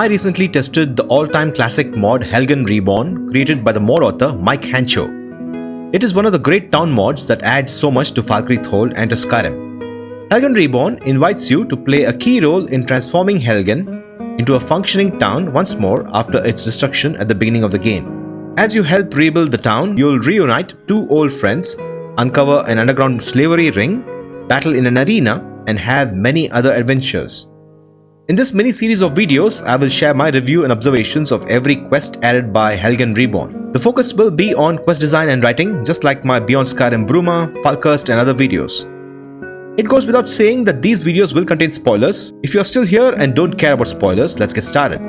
recently tested the all-time classic mod Helgen Reborn created by the mod author Mike Hancho. It is one of the great town mods that adds so much to Falkreath and to Skyrim. Helgen Reborn invites you to play a key role in transforming Helgen into a functioning town once more after its destruction at the beginning of the game. As you help rebuild the town, you'll reunite two old friends, uncover an underground slavery ring, battle in an arena, and have many other adventures. In this mini-series of videos, I will share my review and observations of every quest added by Helgen Reborn. The focus will be on quest design and writing, just like my Beyond Skyrim Bruma, Falkirst and other videos. It goes without saying that these videos will contain spoilers. If you are still here and don't care about spoilers, let's get started.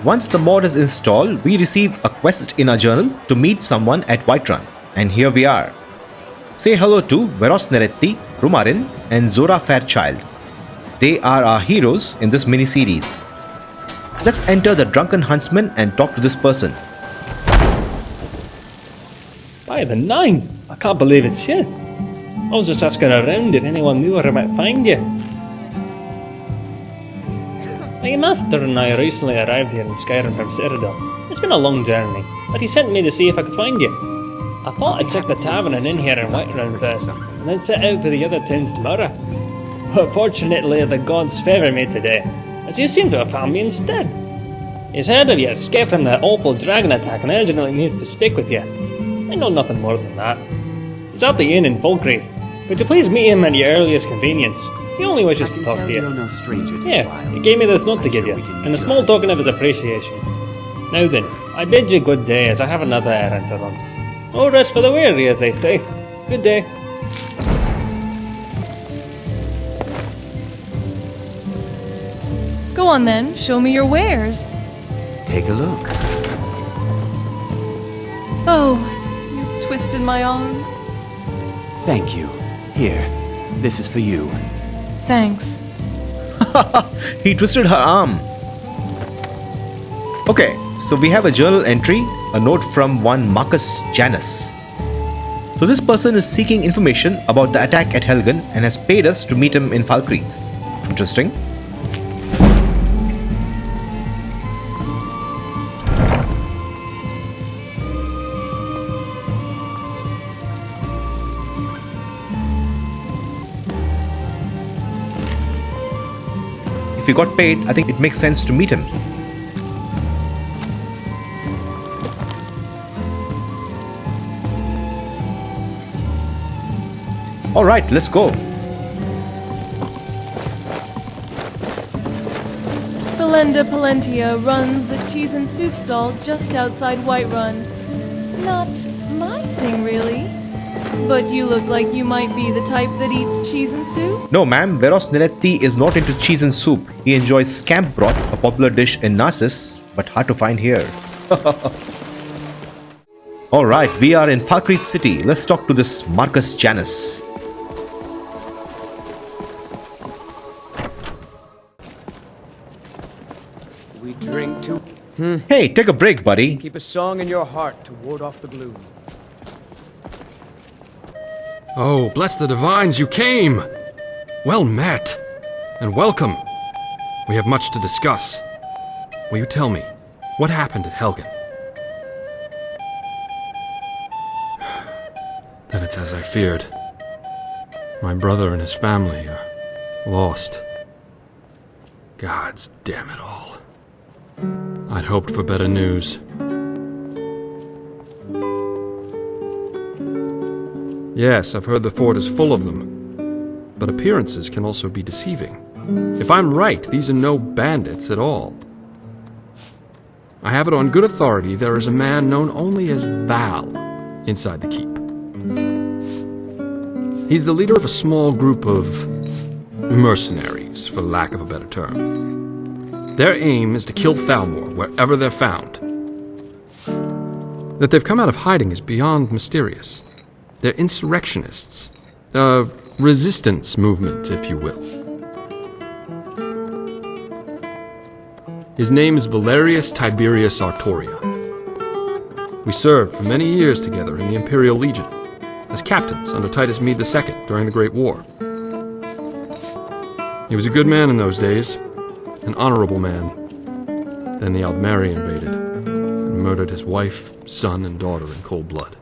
Once the mod is installed, we receive a quest in our journal to meet someone at Whiterun, and here we are. Say hello to Veros Neretti, Rumarin, and Zora Fairchild. They are our heroes in this mini-series. Let's enter the Drunken Huntsman and talk to this person. By the nine! I can't believe it's you. I was just asking around if anyone knew where I might find you. My master and I recently arrived here in Skyrim from Citadel. It's been a long journey, but he sent me to see if I could find you. I thought I'd check the tavern and inn here in Whiterun first, and then set out for the other towns tomorrow. But fortunately the gods favour me today, as you seem to have found me instead. He's heard of your escape from that awful dragon attack and urgently needs to speak with you. I know nothing more than that. He's at the inn in Falkreath. Would you please meet him at your earliest convenience? He only wishes to talk to you. No stranger to Yeah, he gave me this note to give you, and a small token of his appreciation. Now then, I bid you good day as I have another errand to run. No rest for the weary, as they say. Good day. Go on then, show me your wares. take a look. Oh, you've twisted my arm. Thank you. Here, this is for you. Thanks. He twisted her arm. Okay, so we have a journal entry, a note from one Marcus Janus. So this person is seeking information about the attack at Helgen and has paid us to meet him in Falkreath. Interesting. If he got paid, I think it makes sense to meet him. Alright, let's go. Belenda Palentia runs a cheese and soup stall just outside Whiterun. Not my thing, really. But you look like you might be the type that eats cheese and soup? No ma'am, Veros Neretti is not into cheese and soup. He enjoys scamp broth, a popular dish in Narcissus, but hard to find here. Alright, we are in Falkreath City. Let's talk to this Marcus Janus. We drink to... Hey, take a break, buddy. Keep a song in your heart to ward off the gloom. Oh, bless the divines, you came! Well met, and welcome. We have much to discuss. Will you tell me, what happened at Helgen? Then it's as I feared. My brother and his family are lost. Gods damn it all. I'd hoped for better news. Yes, I've heard the fort is full of them, but appearances can also be deceiving. If I'm right, these are no bandits at all. I have it on good authority there is a man known only as Val inside the keep. He's the leader of a small group of mercenaries, for lack of a better term. Their aim is to kill Thalmor wherever they're found. That they've come out of hiding is beyond mysterious. They're insurrectionists. A resistance movement, if you will. His name is Valerius Tiberius Artoria. We served for many years together in the Imperial Legion, as captains under Titus Mede II during the Great War. He was a good man in those days, an honorable man. Then the Aldmeri invaded and murdered his wife, son, and daughter in cold blood.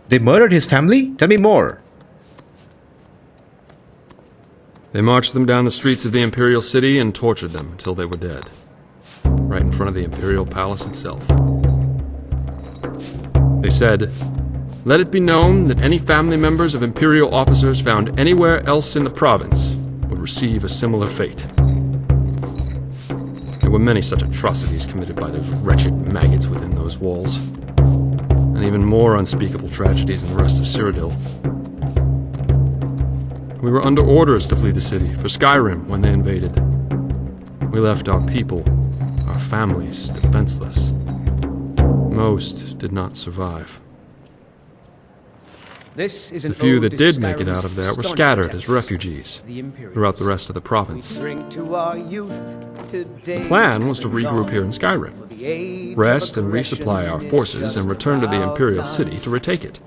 They murdered his family? Tell me more. They marched them down the streets of the Imperial City and tortured them until they were dead, right in front of the Imperial Palace itself. They said, "Let it be known that any family members of Imperial officers found anywhere else in the province would receive a similar fate." There were many such atrocities committed by those wretched maggots within those walls, and even more unspeakable tragedies in the rest of Cyrodiil. We were under orders to flee the city for Skyrim when they invaded. We left our people, our families, defenseless. Most did not survive. This is The an few ode that to did make it Skyrim's out of there were staunch scattered attachment as refugees to the Imperials. throughout the rest of the province. We drink to our youth, to The plan was to regroup here in Skyrim, rest and resupply our forces, and return to the Imperial City to retake it.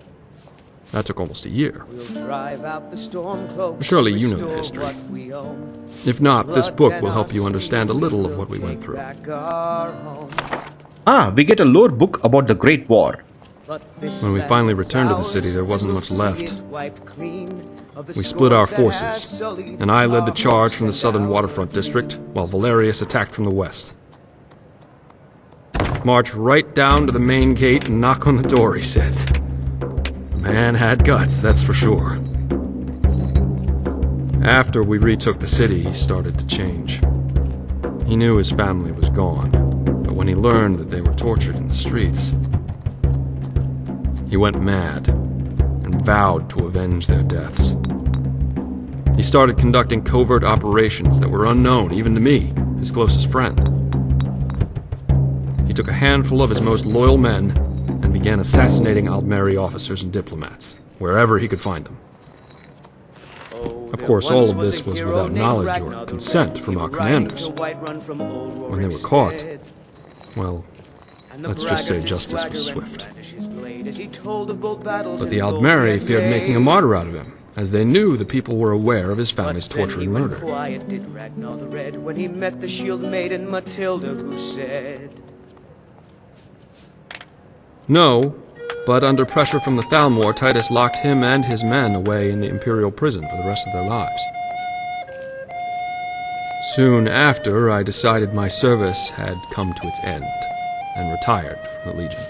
That took almost a year. Surely you know the history. If not, this book will help you understand a little of what we went through. Ah, we get a lore book about the Great War. When we finally returned to the city, there wasn't much left. We split our forces, and I led the charge from the southern waterfront district, while Valerius attacked from the west. March right down to the main gate and knock on the door, he said. The man had guts, that's for sure. After we retook the city, he started to change. He knew his family was gone, but when he learned that they were tortured in the streets, he went mad and vowed to avenge their deaths. He started conducting covert operations that were unknown even to me, his closest friend. He took a handful of his most loyal men and began assassinating Aldmeri officers and diplomats, wherever he could find them. Of course, all of this was without knowledge or consent from our commanders. When they were caught, well, let's just say justice was swift. But the Aldmeri feared making a martyr out of him, as they knew the people were aware of his family's torture and murder. When he met the shield maiden Matilda, who said, No, but under pressure from the Thalmor, Titus locked him and his men away in the Imperial prison for the rest of their lives. Soon after, I decided my service had come to its end, and retired from the Legion.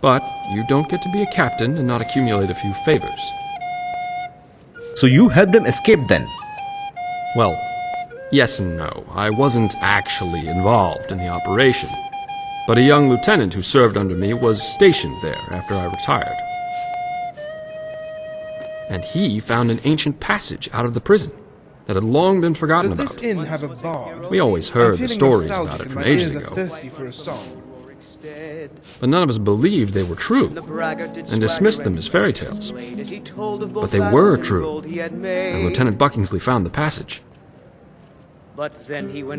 But you don't get to be a captain and not accumulate a few favors. So you helped him escape then? Well, yes and no. I wasn't actually involved in the operation, but a young lieutenant who served under me was stationed there after I retired. And he found an ancient passage out of the prison that had long been forgotten Does this about. inn have a bard? We always I'm heard the feeling stories nostalgic. about it from My ages ears are ago, thirsty for a song. but none of us believed they were true, and dismissed them as fairy tales. But they were true, and Lieutenant Buckingsley found the passage.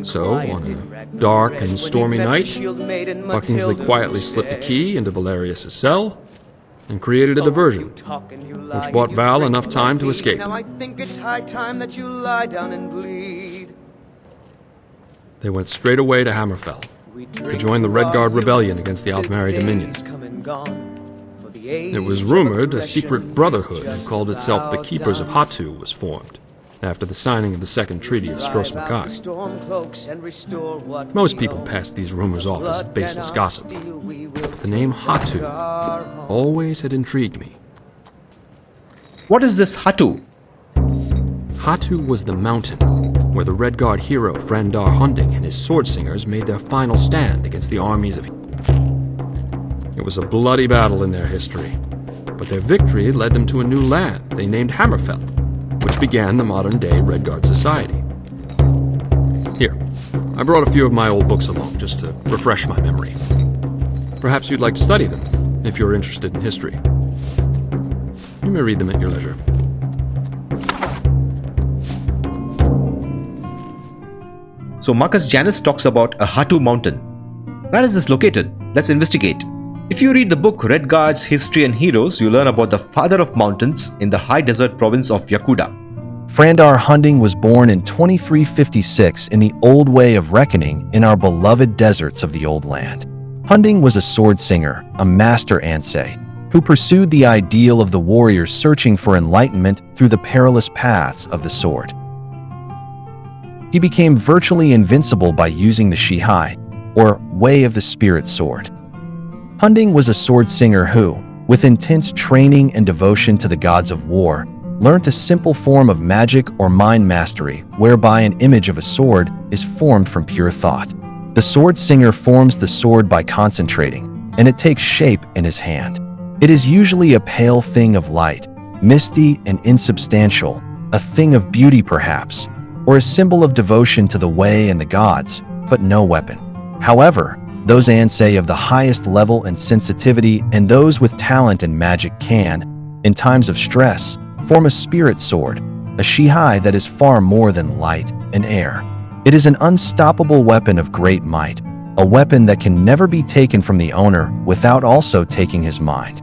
So, on a dark and stormy night, Buckingsley quietly slipped a key into Valerius' cell and created a diversion, which bought Val enough time to escape. Now I think it's high time that you lie down and bleed. They went straight away to Hammerfell to join the Red Guard rebellion against the Aldmeri Dominion. It was rumored a secret brotherhood who called itself the Keepers of Hattu was formed after the signing of the Second Treaty of Stros M'Kai. Most people passed these rumors off as baseless gossip, but the name Hattu always had intrigued me. What is this Hattu? Hattu was the mountain where the Red Guard hero Frandar Hunding and his sword singers made their final stand against the armies of... It was a bloody battle in their history, but their victory led them to a new land they named Hammerfell, which began the modern-day Red Guard society. Here, I brought a few of my old books along just to refresh my memory. Perhaps you'd like to study them, if you're interested in history. You may read them at your leisure. So Marcus Janus talks about a Hattu mountain. Where is this located? Let's investigate. If you read the book Red Guard's History and Heroes, you learn about the father of mountains in the high desert province of Yakuda. Frandar Hunding was born in 2356 in the old way of reckoning in our beloved deserts of the old land. Hunding was a sword singer, a master Ansei, who pursued the ideal of the warrior searching for enlightenment through the perilous paths of the sword. He became virtually invincible by using the Shihai, or Way of the Spirit sword. Hunding was a sword singer who, with intense training and devotion to the gods of war, learnt a simple form of magic or mind mastery whereby an image of a sword is formed from pure thought. The sword singer forms the sword by concentrating, and it takes shape in his hand. It is usually a pale thing of light, misty and insubstantial, a thing of beauty perhaps, or a symbol of devotion to the way and the gods, but no weapon. However, those Ansei of the highest level and sensitivity and those with talent and magic can, in times of stress, form a spirit sword, a Shihai that is far more than light and air. It is an unstoppable weapon of great might, a weapon that can never be taken from the owner without also taking his mind.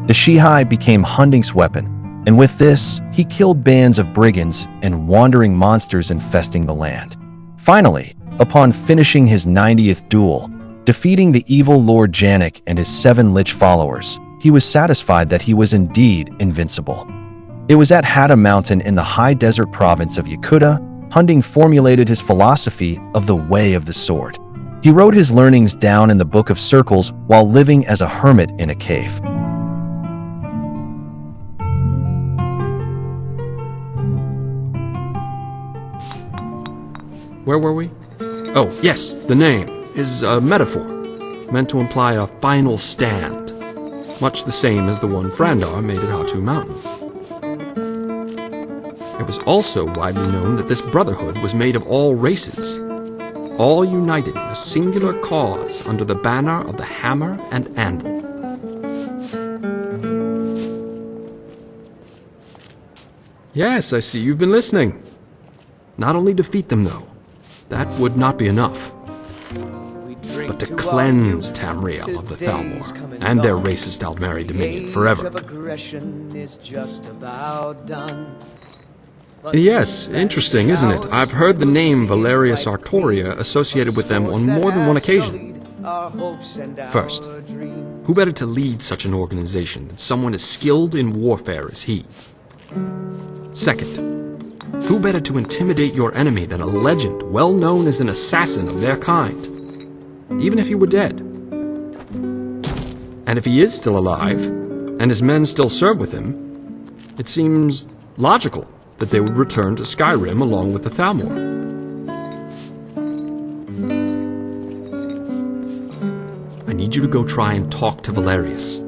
The Shihai became Hunding's weapon, and with this, he killed bands of brigands and wandering monsters infesting the land. Finally, upon finishing his 90th duel, defeating the evil Lord Janik and his 7 lich followers, he was satisfied that he was indeed invincible. It was at Hattu Mountain in the high desert province of Yakuda, Hunding formulated his philosophy of the Way of the Sword. He wrote his learnings down in the Book of Circles while living as a hermit in a cave. Where were we? Oh, yes, the name is a metaphor, meant to imply a final stand, much the same as the one Frandar made at Hattu Mountain. It was also widely known that this brotherhood was made of all races, all united in a singular cause under the banner of the hammer and anvil. Yes, I see you've been listening. Not only defeat them, though. That would not be enough. But to cleanse Tamriel of the Thalmor and their racist Aldmeri dominion forever. Yes, interesting, isn't it? I've heard the name Valerius Artoria associated with them on more than one occasion. First, who better to lead such an organization than someone as skilled in warfare as he? Second, who better to intimidate your enemy than a legend well known as an assassin of their kind, even if he were dead? And if he is still alive, and his men still serve with him, it seems logical that they would return to Skyrim along with the Thalmor. I need you to go try and talk to Valerius.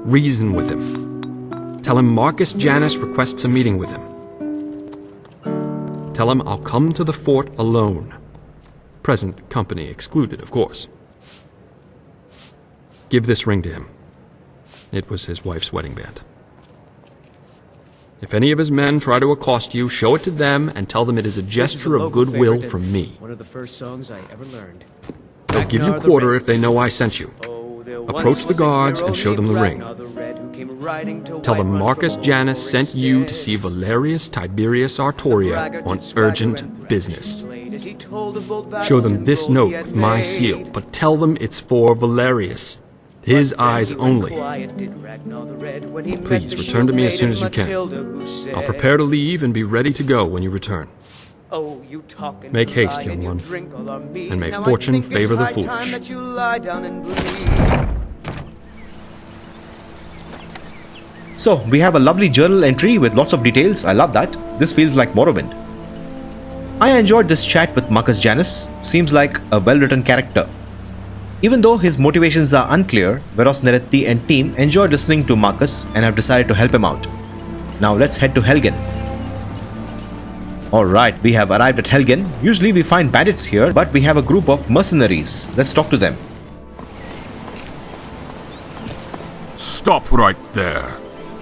Reason with him. Tell him Marcus Janus requests a meeting with him. Tell him I'll come to the fort alone. Present company excluded, of course. Give this ring to him. It was his wife's wedding band. If any of his men try to accost you, show it to them and tell them it is a gesture of goodwill from me. One of the first songs I ever learned. They'll give you quarter if they know I sent you. Approach the guards and show them the ring. Tell them Marcus Janus sent you to see Valerius Tiberius Artoria on urgent business. Show them this note with my seal, but tell them it's for Valerius. His eyes only. Please return to me as soon as you can. I'll prepare to leave and be ready to go when you return. Make haste, young one, and may fortune favor the foolish. So, we have a lovely journal entry with lots of details. I love that. This feels like Morrowind. I enjoyed this chat with Marcus Janus. Seems like a well-written character. Even though his motivations are unclear, Veros Nerethi and team enjoyed listening to Marcus and have decided to help him out. Now let's head to Helgen. Alright, we have arrived at Helgen. Usually we find bandits here, but we have a group of mercenaries. Let's talk to them. Stop right there.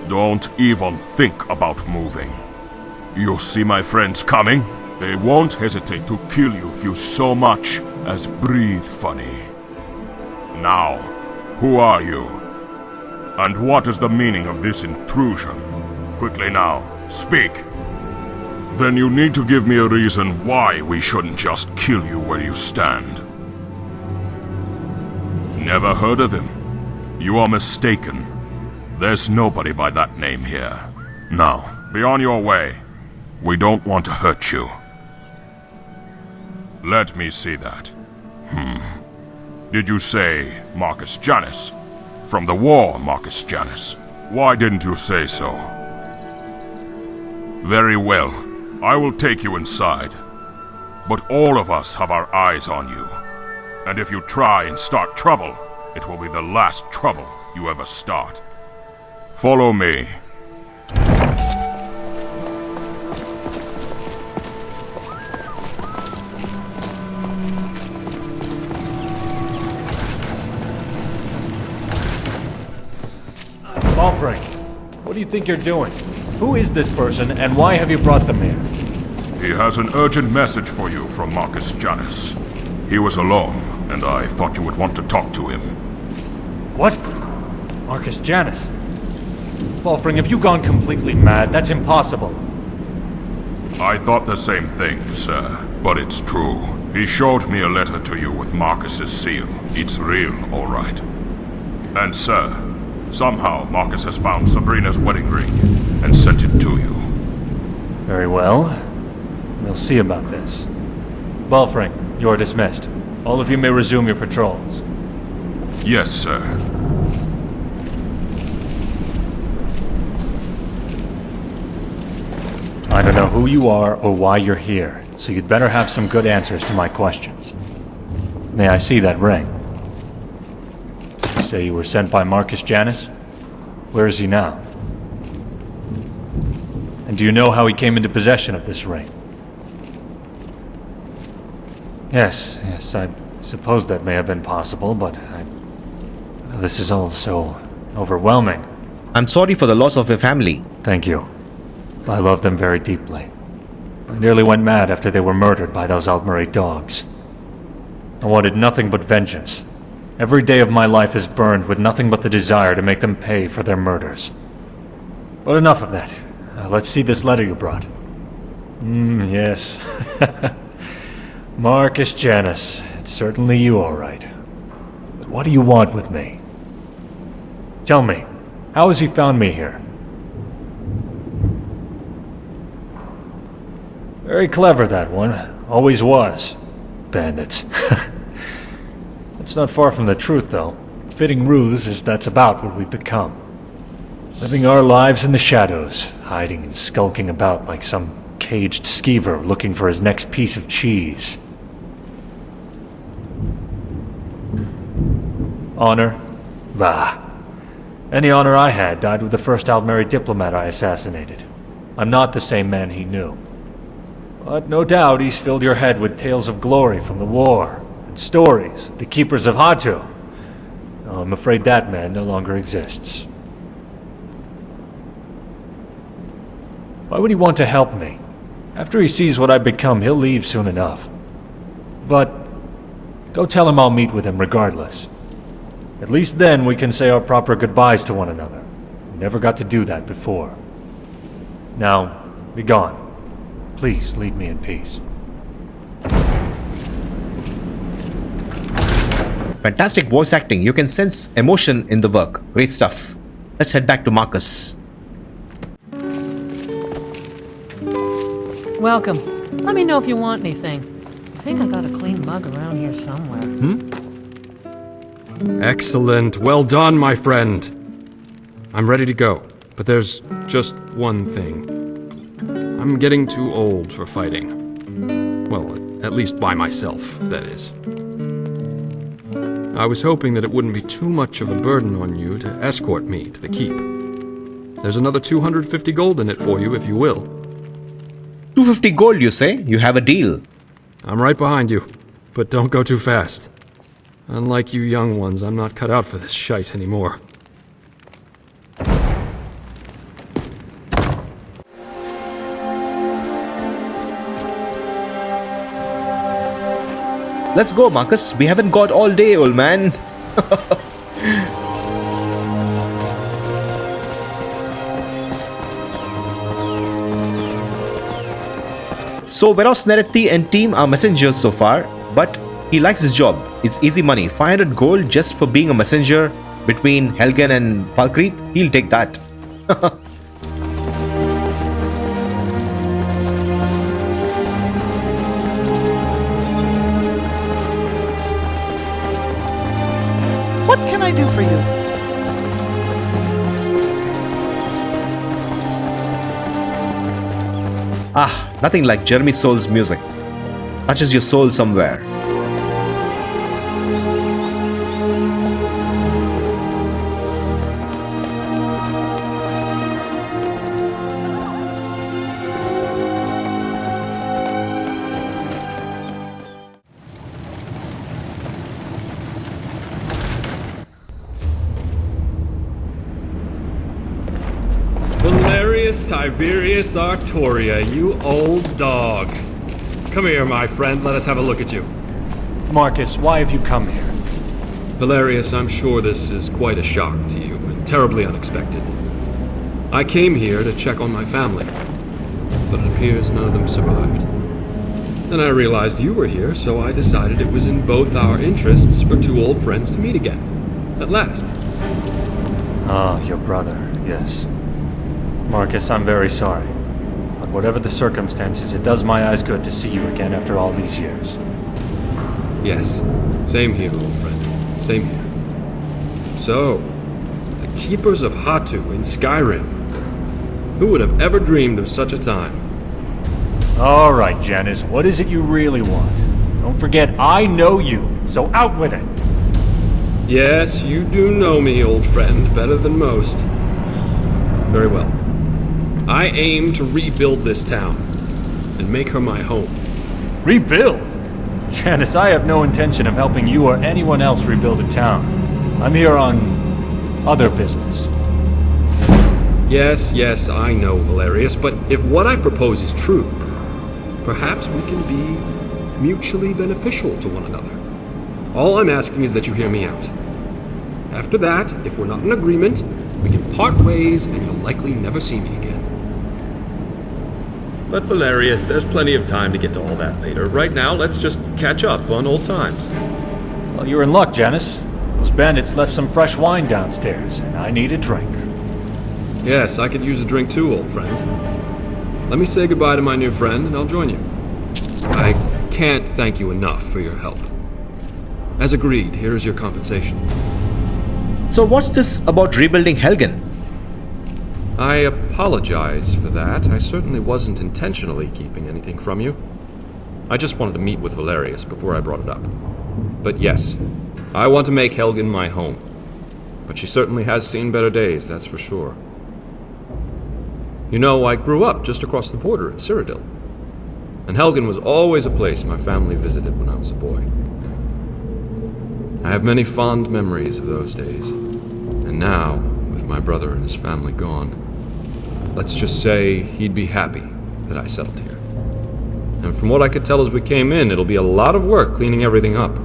Don't even think about moving. You see my friends coming? They won't hesitate to kill you if you so much as breathe funny. Now, who are you? And what is the meaning of this intrusion? Quickly now, speak. Then you need to give me a reason why we shouldn't just kill you where you stand. Never heard of him? You are mistaken. There's nobody by that name here. Now, be on your way. We don't want to hurt you. Let me see that. Did you say Marcus Janus? From the war, Marcus Janus. Why didn't you say so? Very well. I will take you inside. But all of us have our eyes on you. And if you try and start trouble, it will be the last trouble you ever start. Follow me. Balfrey, what do you think you're doing? Who is this person, and why have you brought them here? He has an urgent message for you from Marcus Janus. He was alone, and I thought you would want to talk to him. What? Marcus Janus? Balfrey, have you gone completely mad? That's impossible. I thought the same thing, sir, but it's true. He showed me a letter to you with Marcus's seal. It's real, all right. And sir, somehow Marcus has found Sabrina's wedding ring and sent it to you. Very well. We'll see about this. Balfrey, you're dismissed. All of you may resume your patrols. Yes, sir. I don't know who you are or why you're here, so you'd better have some good answers to my questions. May I see that ring? You say you were sent by Marcus Janus? Where is he now? And do you know how he came into possession of this ring? Yes, I suppose that may have been possible, but this is all so overwhelming. I'm sorry for the loss of your family. Thank you. I love them very deeply. I nearly went mad after they were murdered by those Altmerate dogs. I wanted nothing but vengeance. Every day of my life is burned with nothing but the desire to make them pay for their murders. But enough of that. Let's see this letter you brought. Yes. Marcus Janus. It's certainly you, all right. But what do you want with me? Tell me, how has he found me here? Very clever, that one. Always was. Bandits. It's not far from the truth, though. Fitting ruse is that's about what we've become. Living our lives in the shadows, hiding and skulking about like some caged skeever looking for his next piece of cheese. Honor? Bah. Any honor I had died with the first Altmerate diplomat I assassinated. I'm not the same man he knew. But no doubt he's filled your head with tales of glory from the war, and stories of the keepers of Hattu. Oh, I'm afraid that man no longer exists. Why would he want to help me? After he sees what I've become, he'll leave soon enough. But go tell him I'll meet with him regardless. At least then we can say our proper goodbyes to one another. We never got to do that before. Now, be gone. Please leave me in peace. Fantastic voice acting. You can sense emotion in the work. Great stuff. Let's head back to Marcus. Welcome. Let me know if you want anything. I think I got a clean mug around here somewhere. Excellent. Well done, my friend. I'm ready to go, but there's just one thing. I'm getting too old for fighting. Well, at least by myself, that is. I was hoping that it wouldn't be too much of a burden on you to escort me to the keep. There's another 250 gold in it for you if you will. 250 gold, you say? You have a deal. I'm right behind you, but don't go too fast. Unlike you young ones, I'm not cut out for this shite anymore. Let's go, Marcus. We haven't got all day, old man. So, Veros Nerethi and team are messengers so far, but he likes his job. It's easy money. 500 gold just for being a messenger between Helgen and Falkreath. He'll take that. What can I do for you? Ah, nothing like Jeremy Soul's music. Touches your soul somewhere. Valerius Tiberius Arctoria, you old dog. Come here, my friend. Let us have a look at you. Marcus, why have you come here? Valerius, I'm sure this is quite a shock to you, and terribly unexpected. I came here to check on my family, but it appears none of them survived. Then I realized you were here, so I decided it was in both our interests for two old friends to meet again. At last. Ah, your brother, yes. Marcus, I'm very sorry. But whatever the circumstances, it does my eyes good to see you again after all these years. Yes, same here, old friend. Same here. So, the Keepers of Hattu in Skyrim. Who would have ever dreamed of such a time? All right, Janice, what is it you really want? Don't forget, I know you, so out with it! Yes, you do know me, old friend, better than most. Very well. I aim to rebuild this town and make her my home. Rebuild? Janice, I have no intention of helping you or anyone else rebuild a town. I'm here on other business. Yes, I know, Valerius, but if what I propose is true, perhaps we can be mutually beneficial to one another. All I'm asking is that you hear me out. After that, if we're not in agreement, we can part ways and you'll likely never see me again. But Valerius, there's plenty of time to get to all that later. Right now, let's just catch up on old times. Well, you're in luck, Janice. Those bandits left some fresh wine downstairs, and I need a drink. Yes, I could use a drink too, old friend. Let me say goodbye to my new friend, and I'll join you. I can't thank you enough for your help. As agreed, here is your compensation. So what's this about rebuilding Helgen? I apologize for that. I certainly wasn't intentionally keeping anything from you. I just wanted to meet with Valerius before I brought it up. But yes, I want to make Helgen my home. But she certainly has seen better days, that's for sure. You know, I grew up just across the border in Cyrodiil. And Helgen was always a place my family visited when I was a boy. I have many fond memories of those days. And now, with my brother and his family gone, let's just say he'd be happy that I settled here. And from what I could tell as we came in, it'll be a lot of work cleaning everything up.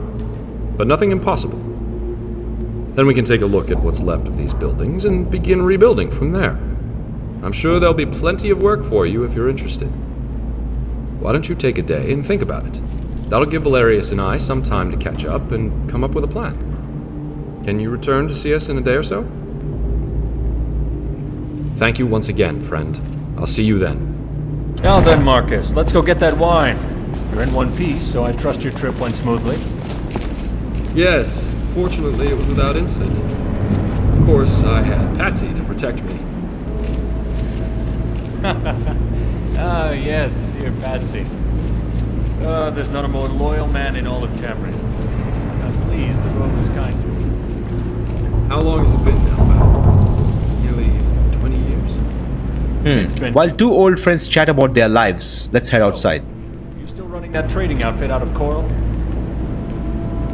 But nothing impossible. Then we can take a look at what's left of these buildings and begin rebuilding from there. I'm sure there'll be plenty of work for you if you're interested. Why don't you take a day and think about it? That'll give Valerius and I some time to catch up and come up with a plan. Can you return to see us in a day or so? Thank you once again, friend. I'll see you then. Now then, Marcus, let's go get that wine. You're in one piece, so I trust your trip went smoothly. Yes, fortunately it was without incident. Of course, I had Patsy to protect me. Ah, yes, dear Patsy. There's not a more loyal man in all of Tamriel. I'm pleased the road was kind to me. How long has it been now, Val? Nearly 20 years. It's been... While two old friends chat about their lives, let's head outside. You still running that trading outfit out of Coral?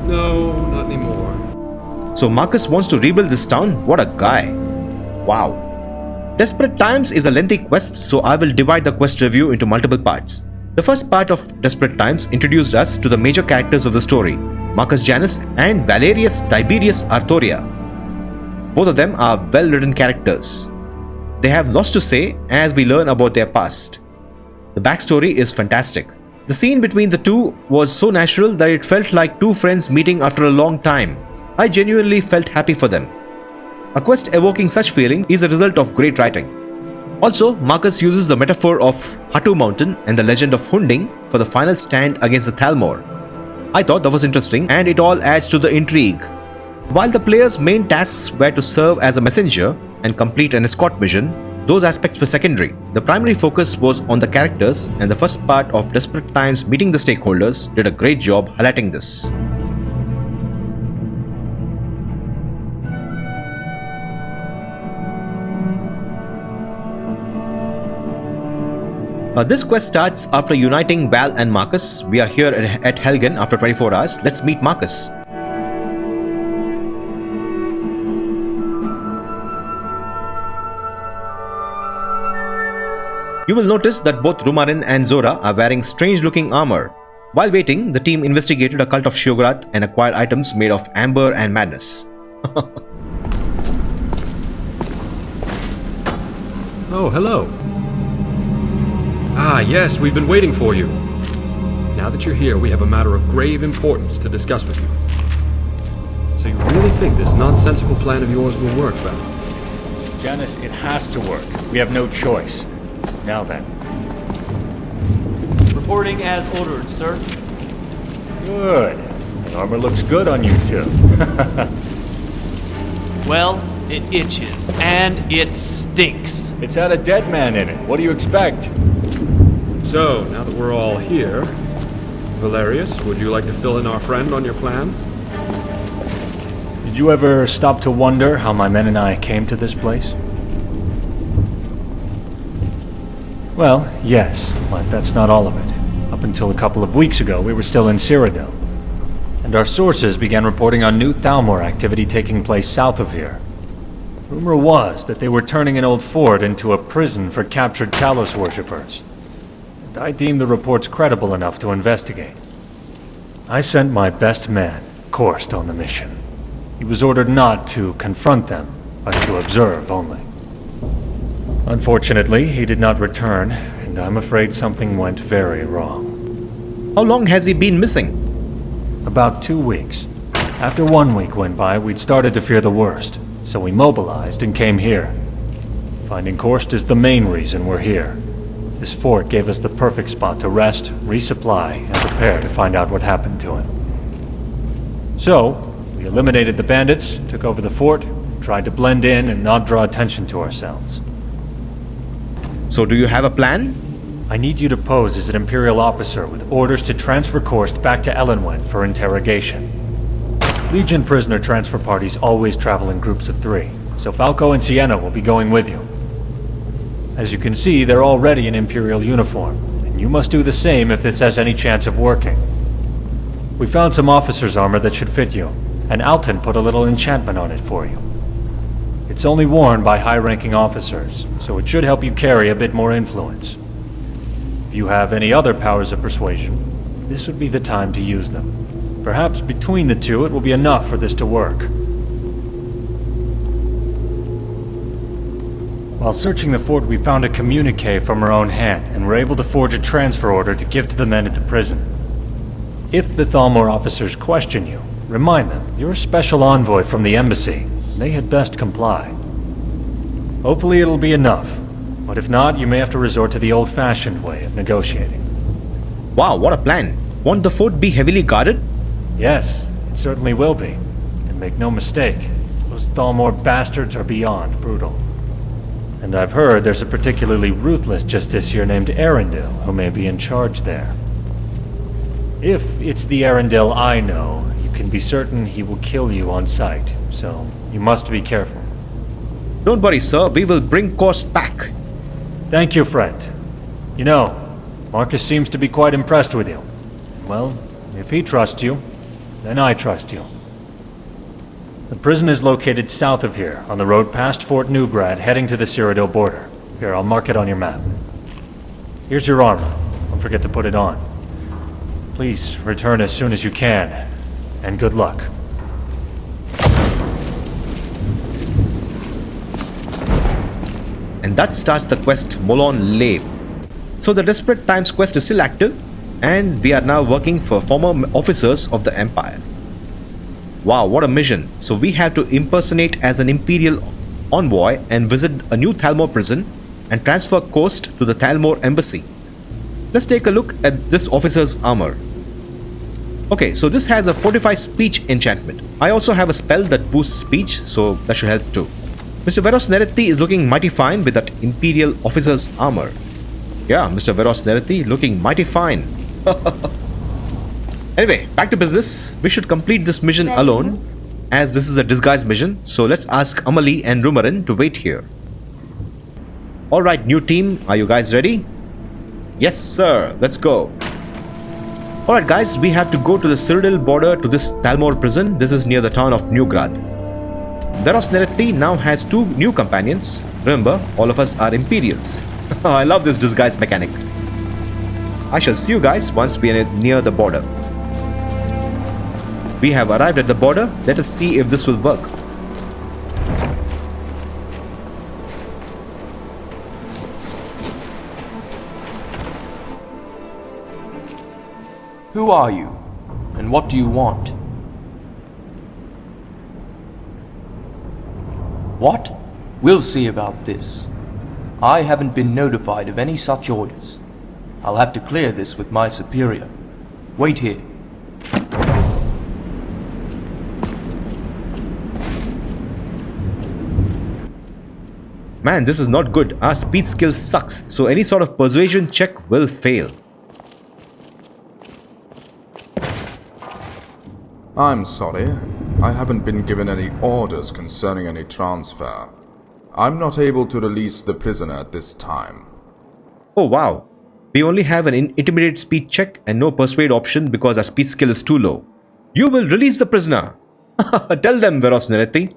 No, not anymore. So Marcus wants to rebuild this town? What a guy. Wow. Desperate Times is a lengthy quest, so I will divide the quest review into multiple parts. The first part of Desperate Times introduced us to the major characters of the story, Marcus Janus and Valerius Tiberius Artoria. Both of them are well-written characters. They have lots to say as we learn about their past. The backstory is fantastic. The scene between the two was so natural that it felt like two friends meeting after a long time. I genuinely felt happy for them. A quest evoking such feeling is a result of great writing. Also, Marcus uses the metaphor of Hattu mountain and the legend of Hunding for the final stand against the Thalmor. I thought that was interesting and it all adds to the intrigue. While the player's main tasks were to serve as a messenger and complete an escort mission, those aspects were secondary. The primary focus was on the characters, and the first part of Desperate Times Meeting the Stakeholders did a great job highlighting this. This quest starts after uniting Val and Marcus. We are here at Helgen after 24 hours. Let's meet Marcus. You will notice that both Rumarin and Zora are wearing strange-looking armor. While waiting, the team investigated a cult of Shograth and acquired items made of amber and madness. Oh, hello. Ah, yes, we've been waiting for you. Now that you're here, we have a matter of grave importance to discuss with you. So you really think this nonsensical plan of yours will work, Val? Janus, it has to work. We have no choice. Now then. Reporting as ordered, sir. Good. The armor looks good on you two. Well, it itches, and it stinks. It's had a dead man in it. What do you expect? So, now that we're all here, Valerius, would you like to fill in our friend on your plan? Did you ever stop to wonder how my men and I came to this place? Well, yes, but that's not all of it. Up until a couple of weeks ago, we were still in Cyrodiil, and our sources began reporting on new Thalmor activity taking place south of here. Rumor was that they were turning an old fort into a prison for captured Talos worshippers. I deemed the reports credible enough to investigate. I sent my best man, Korst, on the mission. He was ordered not to confront them, but to observe only. Unfortunately, he did not return, and I'm afraid something went very wrong. How long has he been missing? About 2 weeks. After 1 week went by, we'd started to fear the worst, so we mobilized and came here. Finding Korst is the main reason we're here. This fort gave us the perfect spot to rest, resupply, and prepare to find out what happened to him. So, we eliminated the bandits, took over the fort, tried to blend in and not draw attention to ourselves. So do you have a plan? I need you to pose as an Imperial officer with orders to transfer Korst back to Elenwen for interrogation. Legion prisoner transfer parties always travel in groups of 3, so Falco and Sienna will be going with you. As you can see, they're already in Imperial uniform, and you must do the same if this has any chance of working. We found some officer's armor that should fit you, and Alton put a little enchantment on it for you. It's only worn by high-ranking officers, so it should help you carry a bit more influence. If you have any other powers of persuasion, this would be the time to use them. Perhaps between the two it will be enough for this to work. While searching the fort, we found a communique from her own hand, and were able to forge a transfer order to give to the men at the prison. If the Thalmor officers question you, remind them you're a special envoy from the embassy. They had best comply. Hopefully it'll be enough, but if not, you may have to resort to the old-fashioned way of negotiating. Wow, what a plan. Won't the fort be heavily guarded? Yes, it certainly will be. And make no mistake, those Thalmor bastards are beyond brutal. And I've heard there's a particularly ruthless justiciar named Arundel who may be in charge there. If it's the Arundel I know, you can be certain he will kill you on sight, so you must be careful. Don't worry, sir. We will bring Korst back. Thank you, friend. You know, Marcus seems to be quite impressed with you. Well, if he trusts you, then I trust you. The prison is located south of here, on the road past Fort Newgrad, heading to the Cyrodiil border. Here, I'll mark it on your map. Here's your armor. Don't forget to put it on. Please return as soon as you can, and good luck. And that starts the quest Molon Labe. So the Desperate Times quest is still active, and we are now working for former officers of the Empire. Wow, what a mission. So we have to impersonate as an Imperial envoy and visit a new Thalmor prison and transfer Coast to the Thalmor embassy. Let's take a look at this officer's armor. Okay, so this has a Fortify Speech enchantment. I also have a spell that boosts speech, so that should help too. Mr. Veros Nerethi is looking mighty fine with that Imperial officer's armor. Yeah, Mr. Veros Nerethi looking mighty fine. Anyway, back to business. We should complete this mission alone, as this is a disguise mission, so let's ask Amalie and Rumarin to wait here. Alright, new team, are you guys ready? Yes sir, let's go. Alright guys, we have to go to the Cyrodiil border to this Thalmor prison. This is near the town of Newgrad. Veros Nerethi now has 2 new companions. Remember, all of us are Imperials. I love this disguise mechanic. I shall see you guys once we are near the border. We have arrived at the border. Let us see if this will work. Who are you? And what do you want? What? We'll see about this. I haven't been notified of any such orders. I'll have to clear this with my superior. Wait here. Man, this is not good. Our speech skill sucks, so any sort of persuasion check will fail. I'm sorry. I haven't been given any orders concerning any transfer. I'm not able to release the prisoner at this time. Oh wow. We only have an intimidate speech check and no persuade option because our speech skill is too low. You will release the prisoner. Tell them, Veros Nerethi.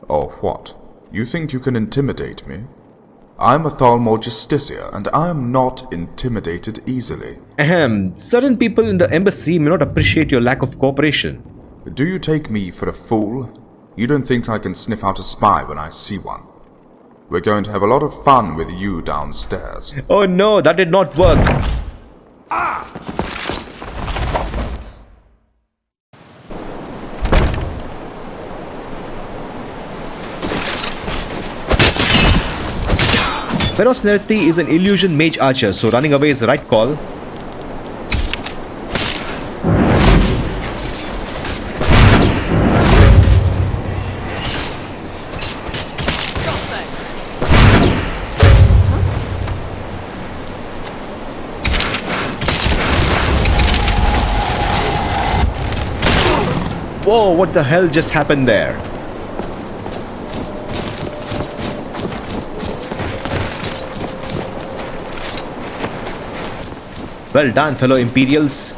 Oh, what? You think you can intimidate me? I'm a Thalmor Justiciar, and I am not intimidated easily. Ahem, certain people in the embassy may not appreciate your lack of cooperation. Do you take me for a fool? You don't think I can sniff out a spy when I see one? We're going to have a lot of fun with you downstairs. Oh no, that did not work. Veros Nerethi is an illusion mage archer, so running away is the right call. Whoa, what the hell just happened there? Well done, fellow Imperials.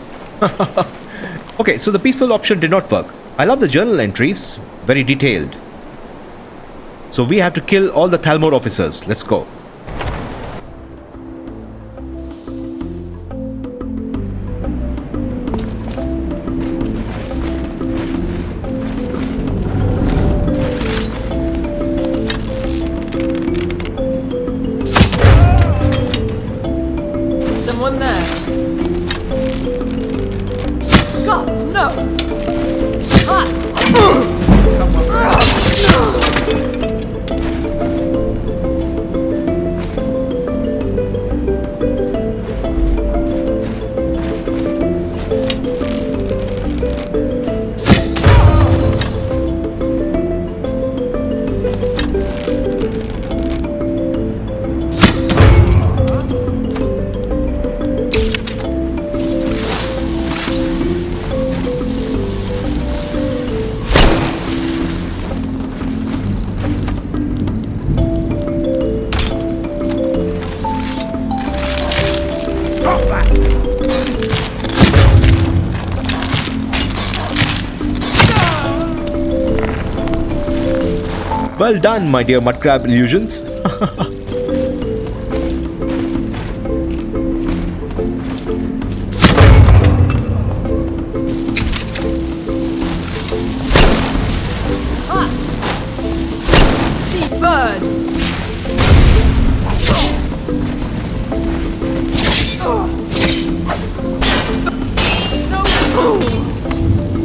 Okay, so the peaceful option did not work. I love the journal entries, very detailed. So we have to kill all the Thalmor officers. Let's go. Someone there. Gods, no! Ah! Someone there. Well done, my dear mudcrab illusions. Bird!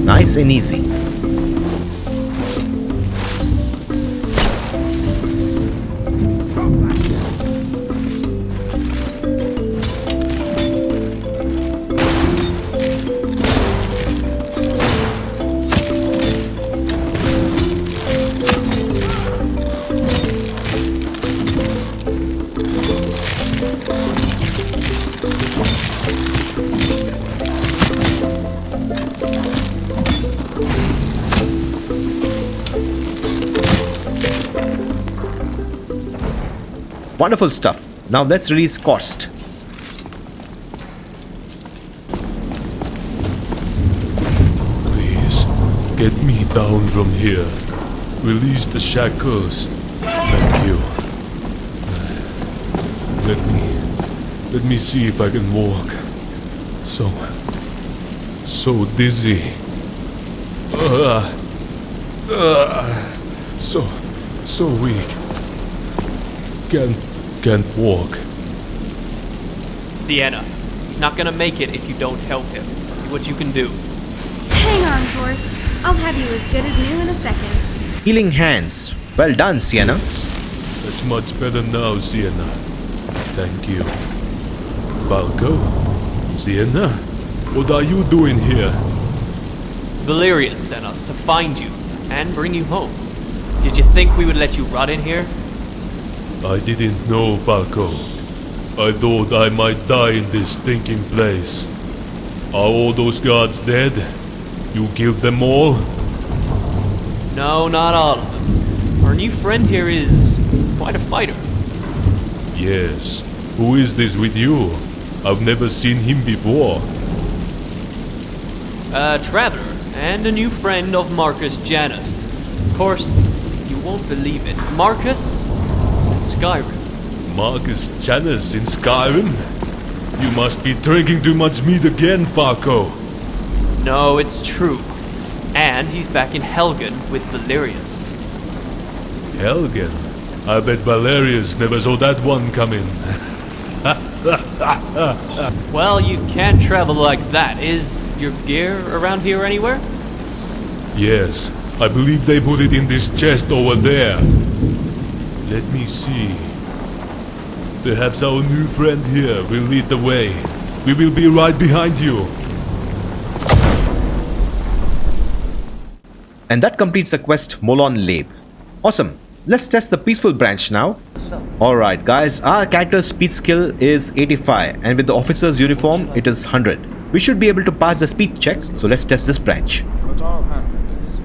Nice and easy. Wonderful stuff. Now let's release Cost. Please, get me down from here. Release the shackles. Thank you. Let me see if I can walk. So dizzy. So weak. Can't walk. Sienna, he's not gonna make it if you don't help him. See what you can do. Hang on, Horst. I'll have you as good as new in a second. Healing hands. Well done, Sienna. That's much better now, Sienna. Thank you. Falco? Sienna? What are you doing here? Valerius sent us to find you and bring you home. Did you think we would let you rot in here? I didn't know, Falco. I thought I might die in this stinking place. Are all those guards dead? You killed them all? No, not all of them. Our new friend here is quite a fighter. Yes. Who is this with you? I've never seen him before. A traveler and a new friend of Marcus Janus. Of course, you won't believe it. Marcus is in Skyrim. Marcus Janus in Skyrim? You must be drinking too much meat again, Falco. No, it's true. And he's back in Helgen with Valerius. Helgen? I bet Valerius never saw that one coming. Well, you can't travel like that. Is your gear around here anywhere? Yes, I believe they put it in this chest over there. Let me see. Perhaps our new friend here will lead the way. We will be right behind you. And that completes the quest Molon Labe. Awesome. Let's test the peaceful branch now. Alright guys, our character's speech skill is 85 and with the officer's uniform it is 100. We should be able to pass the speech check, so let's test this branch. But I'll handle this.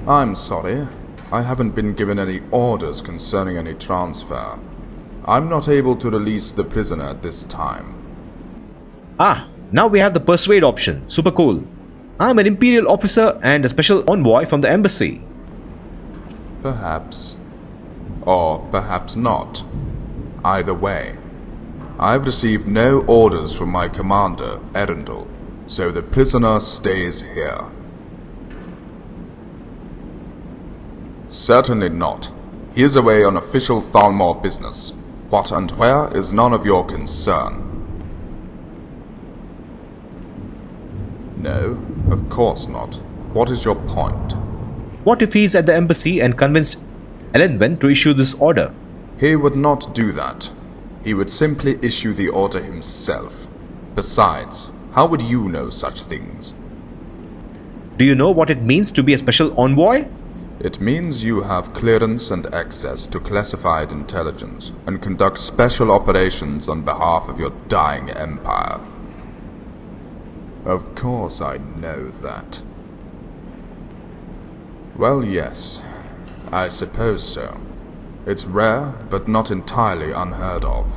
I'm sorry. I haven't been given any orders concerning any transfer. I'm not able to release the prisoner at this time. Ah, now we have the persuade option. Super cool. I'm an Imperial officer and a special envoy from the embassy. Perhaps. Or perhaps not. Either way. I've received no orders from my commander, Erendel, so the prisoner stays here. Certainly not. He is away on official Thalmor business. What and where is none of your concern. No, of course not. What is your point? What if he's at the embassy and convinced Elenwen to issue this order? He would not do that. He would simply issue the order himself. Besides, how would you know such things? Do you know what it means to be a special envoy? It means you have clearance and access to classified intelligence and conduct special operations on behalf of your dying empire. Of course I know that. Well, yes. I suppose so. It's rare, but not entirely unheard of.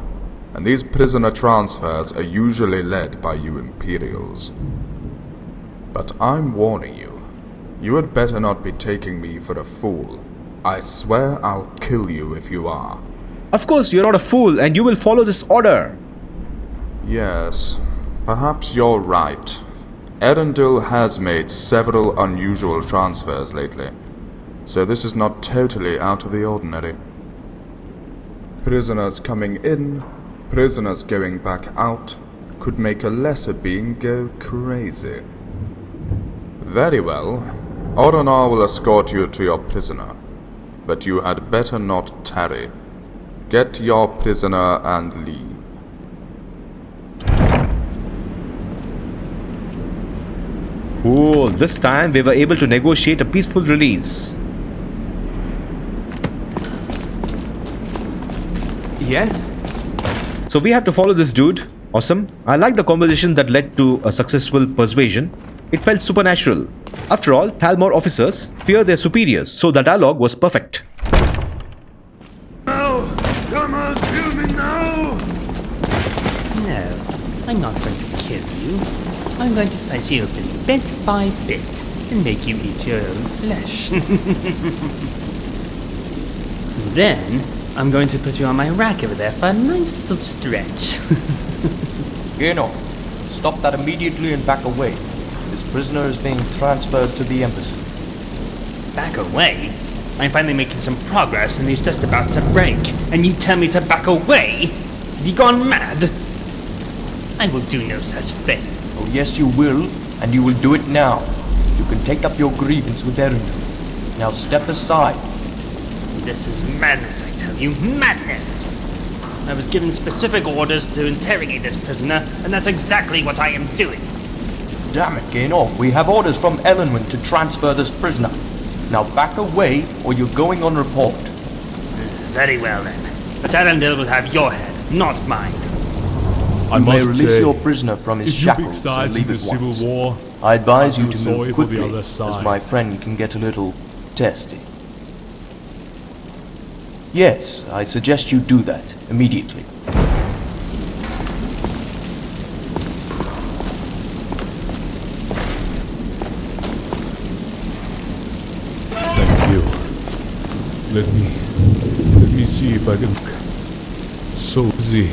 And these prisoner transfers are usually led by you Imperials. But I'm warning you. You had better not be taking me for a fool. I swear I'll kill you if you are. Of course, you're not a fool and you will follow this order. Yes, perhaps you're right. Erendil has made several unusual transfers lately, so this is not totally out of the ordinary. Prisoners coming in, prisoners going back out, could make a lesser being go crazy. Very well. Oronar will escort you to your prisoner, but you had better not tarry. Get your prisoner and leave. Cool, this time we were able to negotiate a peaceful release. Yes? So we have to follow this dude. Awesome. I like the conversation that led to a successful persuasion. It felt supernatural. After all, Thalmor officers fear their superiors, so the dialogue was perfect. No! Come on, kill me now! No, I'm not going to kill you. I'm going to slice you open bit by bit and make you eat your own flesh. Then, I'm going to put you on my rack over there for a nice little stretch. Geno, stop that immediately and back away. This prisoner is being transferred to the embassy. Back away? I'm finally making some progress and he's just about to break. And you tell me to back away? Have you gone mad? I will do no such thing. Oh yes you will, and you will do it now. You can take up your grievance with Erendil. Now step aside. This is madness, I tell you, madness! I was given specific orders to interrogate this prisoner, and that's exactly what I am doing. Damn it, Geno. We have orders from Elenwen to transfer this prisoner. Now back away, or you're going on report. Very well then. But Arendelle will have your head, not mine. You may release your prisoner from his shackles and leave it once. I advise you to move quickly, as my friend can get a little testy. Yes, I suggest you do that immediately. Thank you. Let me see if I can... So busy.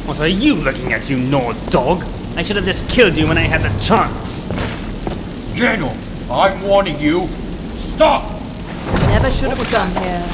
What are you looking at, you Nord dog? I should have just killed you when I had the chance. Geno, I'm warning you. Stop! Never should have come here.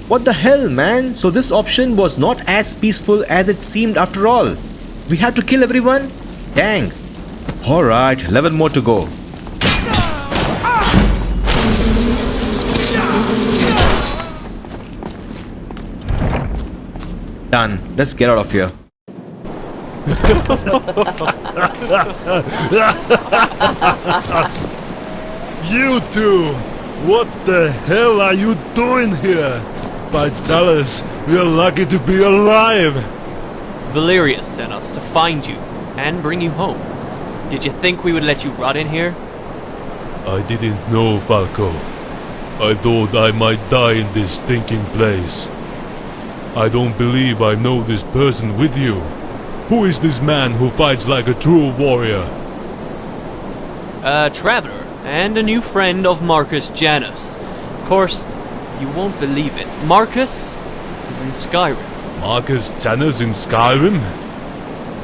What the hell, man? So this option was not as peaceful as it seemed after all. We had to kill everyone? Dang. Alright, 11 more to go. Done. Let's get out of here. You two! What the hell are you doing here? By Dallas, we are lucky to be alive! Valerius sent us to find you and bring you home. Did you think we would let you rot in here? I didn't know, Falco. I thought I might die in this stinking place. I don't believe I know this person with you. Who is this man who fights like a true warrior? A traveler and a new friend of Marcus Janus. Of course, you won't believe it. Marcus is in Skyrim. Marcus Janus in Skyrim?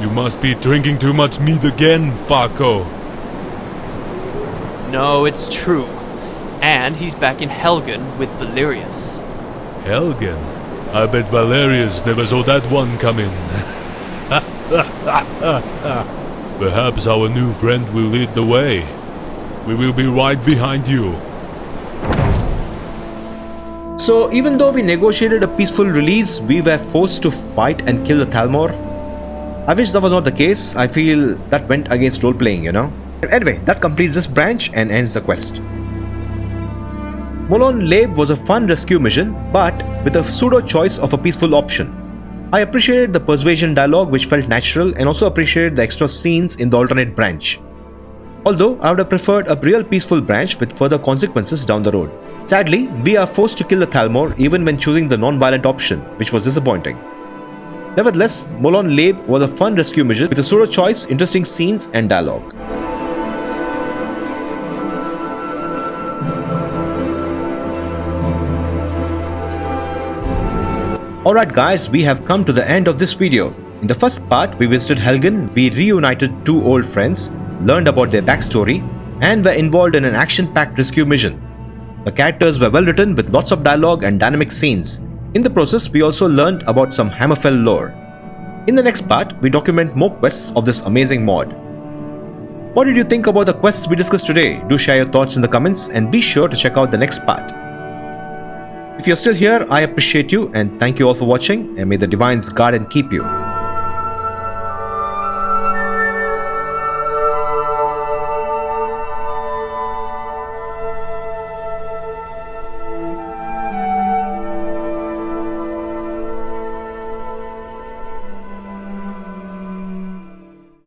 You must be drinking too much meat again, Falco. No, it's true. And he's back in Helgen with Valerius. Helgen? I bet Valerius never saw that one coming. Perhaps our new friend will lead the way. We will be right behind you. So even though we negotiated a peaceful release, we were forced to fight and kill the Thalmor. I wish that was not the case. I feel that went against role-playing, you know. Anyway, that completes this branch and ends the quest. Molon Labe was a fun rescue mission, but with a pseudo choice of a peaceful option. I appreciated the persuasion dialogue which felt natural, and also appreciated the extra scenes in the alternate branch. Although I would have preferred a real peaceful branch with further consequences down the road. Sadly, we are forced to kill the Thalmor even when choosing the non-violent option, which was disappointing. Nevertheless, Molon Labe was a fun rescue mission with a pseudo choice, interesting scenes and dialogue. Alright guys, we have come to the end of this video. In the first part, we visited Helgen, we reunited two old friends, learned about their backstory, and were involved in an action-packed rescue mission. The characters were well written with lots of dialogue and dynamic scenes. In the process, we also learned about some Hammerfell lore. In the next part, we document more quests of this amazing mod. What did you think about the quests we discussed today? Do share your thoughts in the comments and be sure to check out the next part. If you're still here, I appreciate you and thank you all for watching, and may the divines guard and keep you.